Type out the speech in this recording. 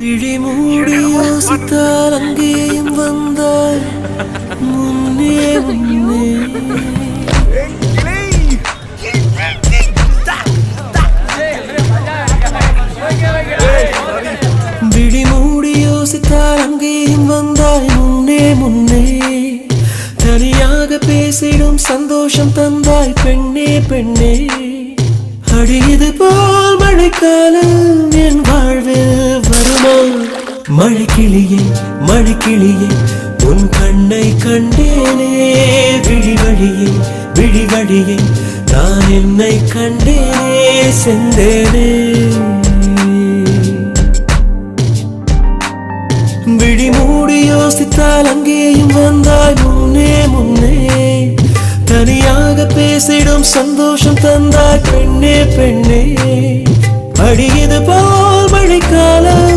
விழி மூடி யோசித்தால் அங்கேயும் வந்தாய் முன்னே முன்னே. விழி மூடி யோசித்தால் அங்கேயும் வந்தாய் முன்னே முன்னே. தனியாக பேசிடும் சந்தோஷம் தந்தாய் பெண்ணே பெண்ணே. அடியது போல் மழைக்காலம் என் வாழ்வில் வருமா? மழைக்கிளியே மழைக்கிளியே உன் கண்ணை கண்டேனே. விழி வழியே விழி வழியே நான் என்னை கண்டேனே செந்தேனே. விழி மூடி யோசித்தால் அங்கேயும் வந்தாய் முன்னே முன்னே. தனியாக பேசிடும் சந்தோஷம் தந்தாய் பெண்ணே பெண்ணே. அடியது போல் மழைக்காலம்